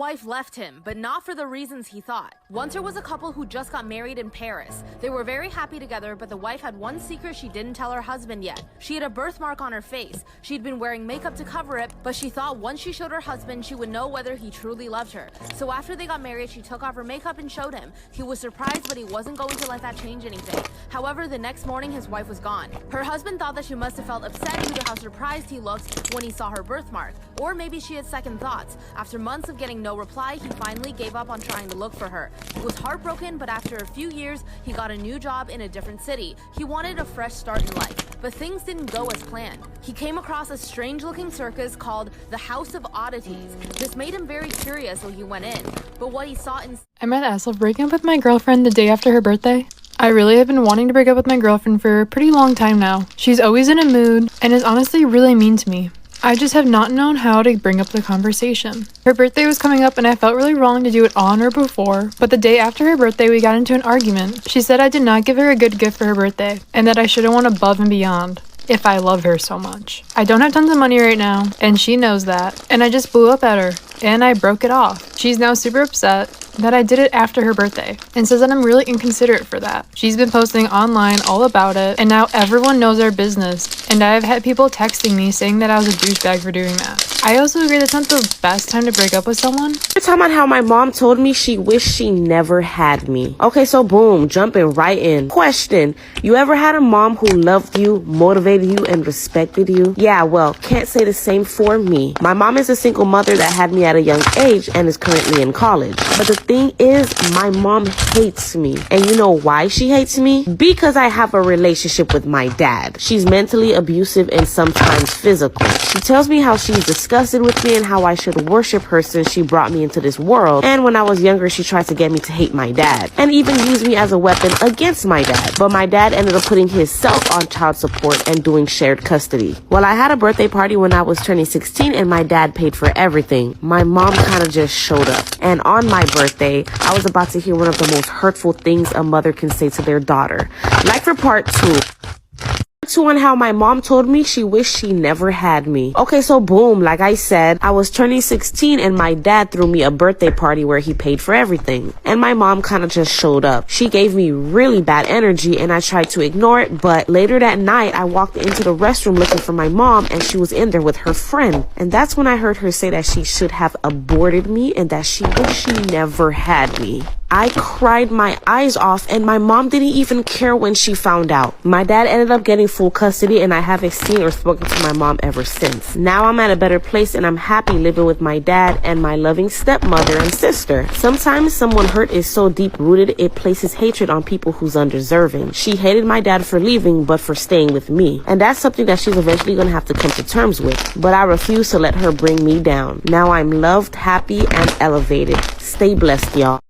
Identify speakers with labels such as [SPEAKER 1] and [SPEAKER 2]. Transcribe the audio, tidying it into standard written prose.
[SPEAKER 1] wife left him, but not for the reasons he thought. Once there was a couple who just got married in Paris. They were very happy together, but the wife had one secret she didn't tell her husband yet. She had a birthmark on her face. She'd been wearing makeup to cover it, but she thought once she showed her husband, she would know whether he truly loved her. So after they got married, she took off her makeup and showed him. He was surprised, but he wasn't going to let that change anything. However, the next morning, his wife was gone. Her husband thought that she must have felt upset due to how surprised he looked when he saw her birthmark. Or maybe she had second thoughts. After months of getting no reply, he finally gave up on trying to look for her. He was heartbroken, but after a few years, he got a new job in a different city. He wanted a fresh start in life, but things didn't go as planned. He came across a strange-looking circus called the House of Oddities. This made him very curious, so he went in. But what he saw in...
[SPEAKER 2] I'm at Asla breaking up with my girlfriend the day after her birthday. I really have been wanting to break up with my girlfriend for a pretty long time now. She's always in a mood and is honestly really mean to me. I just have not known how to bring up the conversation. Her birthday was coming up and I felt really wrong to do it on or before, but the day after her birthday we got into an argument. She said I did not give her a good gift for her birthday and that I should have went above and beyond if I love her so much. I don't have tons of money right now and she knows that, and I just blew up at her and I broke it off. She's now super upset that I did it after her birthday and says that I'm really inconsiderate for that. She's been posting online all about it and now everyone knows our business, and I've had people texting me saying that I was a douchebag for doing that. I also agree that's not the best time to break up with someone.
[SPEAKER 3] You're talking about how my mom told me she wished she never had me. Okay, so boom, jumping right in. Question, you ever had a mom who loved you, motivated you, and respected you? Yeah, well, can't say the same for me. My mom is a single mother that had me at a young age and is currently in college. But the thing is, my mom hates me. And you know why she hates me? Because I have a relationship with my dad. She's mentally abusive and sometimes physical. She tells me how she's disgusted with me and how I should worship her since she brought me into this world. And when I was younger, she tried to get me to hate my dad and even use me as a weapon against my dad. But my dad ended up putting himself on child support and doing shared custody. Well, I had a birthday party when I was turning 16 and my dad paid for everything. My mom kind of just showed up. And on my birthday, I was about to hear one of the most hurtful things a mother can say to their daughter. Like for part 2 on how my mom told me she wished she never had me. Okay, so boom, like I said, I was turning 16 and my dad threw me a birthday party where he paid for everything. And my mom kind of just showed up. She gave me really bad energy and I tried to ignore it, but later that night I walked into the restroom looking for my mom and she was in there with her friend. And that's when I heard her say that she should have aborted me and that she wished she never had me. I cried my eyes off and my mom didn't even care when she found out. My dad ended up getting full custody and I haven't seen or spoken to my mom ever since. Now I'm at a better place and I'm happy living with my dad and my loving stepmother and sister. Sometimes someone hurt is so deep rooted it places hatred on people who's undeserving. She hated my dad for leaving but for staying with me. And that's something that she's eventually gonna have to come to terms with. But I refuse to let her bring me down. Now I'm loved, happy, and elevated. Stay blessed, y'all.